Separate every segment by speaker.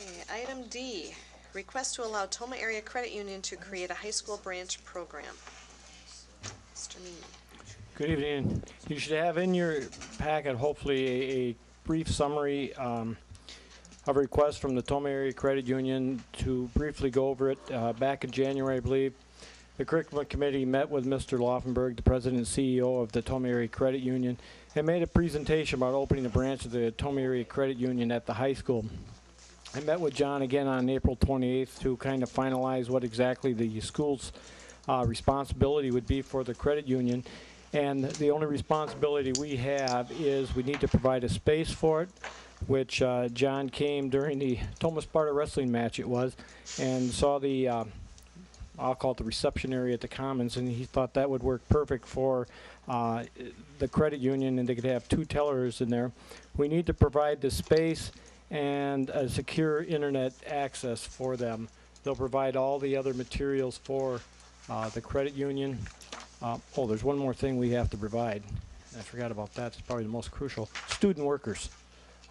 Speaker 1: Okay, item D, request to allow Toma Area Credit Union to create a high school branch program. Mr. Meany.
Speaker 2: Good evening. You should have in your packet, hopefully, a brief summary of a request from the Toma Area Credit Union to briefly go over it. Back in January, I believe, the curriculum committee met with Mr. Laufenberg, the president and CEO of the Toma Area Credit Union, and made a presentation about opening a branch of the Toma Area Credit Union at the high school. I met with John again on April 28th to kind of finalize what exactly the school's responsibility would be for the credit union. And the only responsibility we have is we need to provide a space for it, which John came during the Toma Sparta wrestling match it was, and saw the, I'll call it the reception area at the Commons, and he thought that would work perfect for the credit union, and they could have 2 tellers in there. We need to provide the space and a secure internet access for them. They'll provide all the other materials for the credit union. Oh, there's one more thing we have to provide. I forgot about that. It's probably the most crucial. Student workers.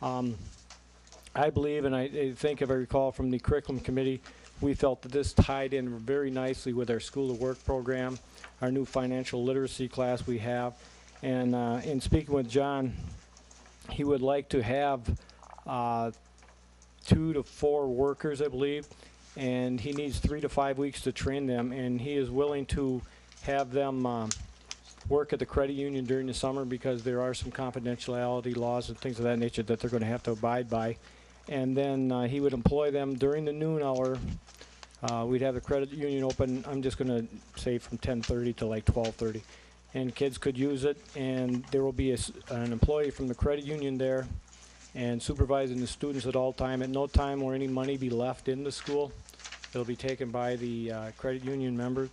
Speaker 2: I believe, and I think if I recall from the curriculum committee, we felt that this tied in very nicely with our School of Work program, our new financial literacy class we have. And in speaking with John, he would like to have 2 to 4 workers, I believe, and he needs 3 to 5 weeks to train them, and he is willing to have them work at the credit union during the summer because there are some confidentiality laws and things of that nature that they're going to have to abide by. And then he would employ them during the noon hour. We'd have the credit union open, I'm just going to say from 10:30 to like 12:30. And kids could use it, and there will be an employee from the credit union there and supervising the students at all time. At no time will any money be left in the school. It'll be taken by the credit union members,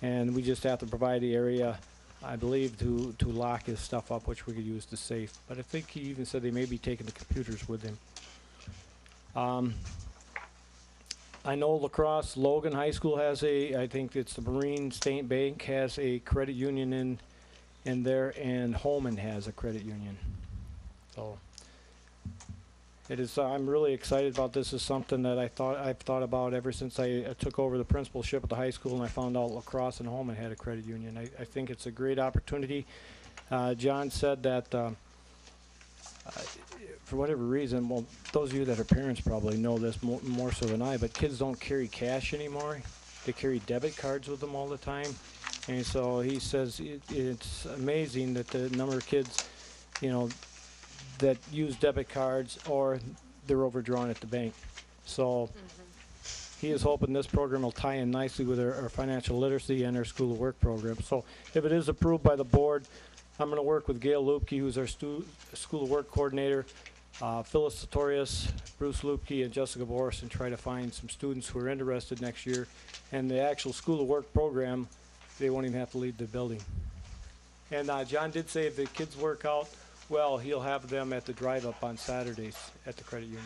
Speaker 2: and we just have to provide the area, I believe, to lock his stuff up, which we could use the safe. But I think he even said they may be taking the computers with him. I know La Crosse Logan High School has I think it's the Marine State Bank has a credit union in there, and Holman has a credit union. So it is. I'm really excited about this. Is something that I've thought about ever since I took over the principalship at the high school, and I found out La Crosse and Holman had a credit union. I think it's a great opportunity. John said that for whatever reason, well, those of you that are parents probably know this more so than I, but kids don't carry cash anymore. They carry debit cards with them all the time. And so he says it's amazing that the number of kids, that use debit cards or they're overdrawn at the bank. So he is hoping this program will tie in nicely with our financial literacy and our School of Work program. So if it is approved by the board, I'm going to work with Gail Lupke, who's our School of Work coordinator, Phyllis Sartorius, Bruce Lupke, and Jessica Boris, and try to find some students who are interested next year. And the actual School of Work program, they won't even have to leave the building. And John did say if the kids work out well, he'll have them at the drive-up on Saturdays at the credit union.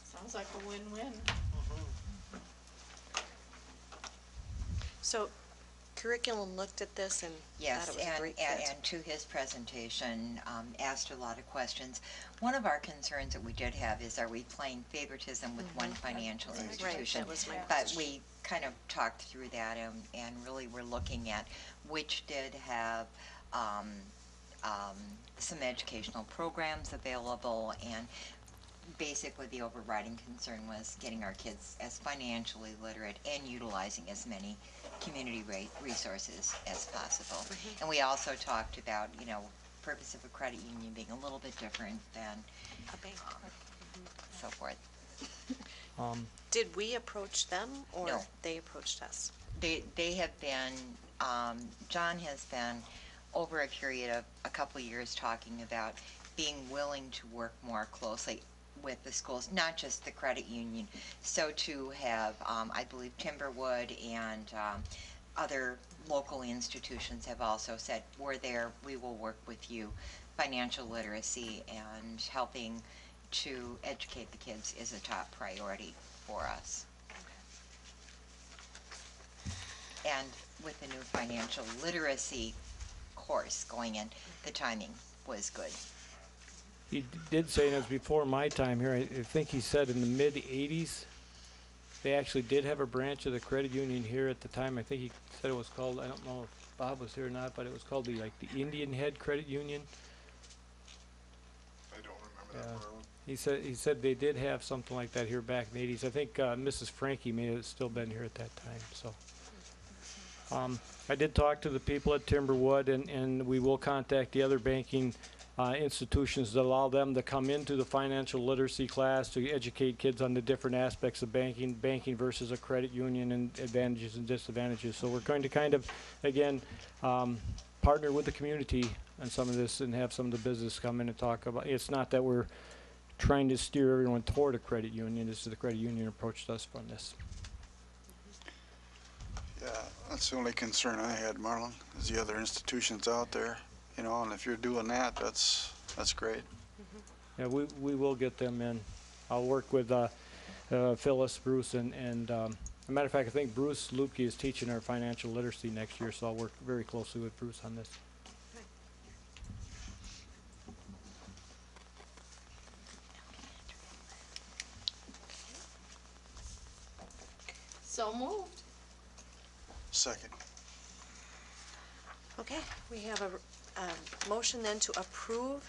Speaker 3: Sounds like a win-win.
Speaker 1: So curriculum looked at this and
Speaker 4: yes,
Speaker 1: thought it was a great fit.
Speaker 4: And to his presentation, asked a lot of questions. One of our concerns that we did have is, are we playing favoritism with one financial institution?
Speaker 1: Right, that was my
Speaker 4: but
Speaker 1: question.
Speaker 4: we kind of talked through that, and really we're looking at which did have some educational programs available, and basically the overriding concern was getting our kids as financially literate and utilizing as many community resources as possible. And we also talked about, purpose of a credit union being a little bit different than
Speaker 1: A bank.
Speaker 4: so forth.
Speaker 1: Did we approach them, or
Speaker 4: No.
Speaker 1: they approached us?
Speaker 4: They have been, John has been over a period of a couple of years talking about being willing to work more closely with the schools, not just the credit union. So to have, I believe Timberwood and other local institutions have also said, we're there, we will work with you. Financial literacy and helping to educate the kids is a top priority for us. And with the new financial literacy course going in, the timing was good.
Speaker 2: he did say, and it was before my time here, I think he said in the mid-'80s, they actually did have a branch of the credit union here at the time. I think he said it was called, I don't know if Bob was here or not, but it was called the Indian Head Credit Union.
Speaker 5: I don't remember that, Marlon.
Speaker 2: He said they did have something like that here back in the 80s. I think Mrs. Frankie may have still been here at that time. So I did talk to the people at Timberwood, and we will contact the other banking institutions that allow them to come into the financial literacy class to educate kids on the different aspects of banking versus a credit union, and advantages and disadvantages. So we're going to kind of, again, partner with the community on some of this and have some of the business come in and talk about. It's not that we're trying to steer everyone toward a credit union. This is the credit union approached us from this.
Speaker 5: Yeah, that's the only concern I had, Marlon, is the other institutions out there, you know, and if you're doing that, that's great.
Speaker 2: Yeah, we will get them in. I'll work with Phyllis, Bruce, and as a matter of fact, I think Bruce Lupke is teaching our financial literacy next year, so I'll work very closely with Bruce on this.
Speaker 3: So moved.
Speaker 5: Second.
Speaker 1: Okay, we have a motion then to approve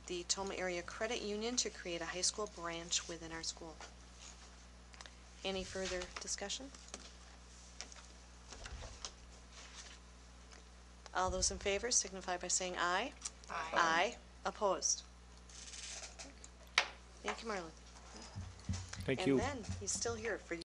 Speaker 1: the Toma Area Credit Union to create a high school branch within our school. Any further discussion? All those in favor signify by saying aye.
Speaker 3: Aye.
Speaker 1: Aye. Opposed? Thank you, Marlon.
Speaker 2: Thank you.
Speaker 1: And then, he's still here for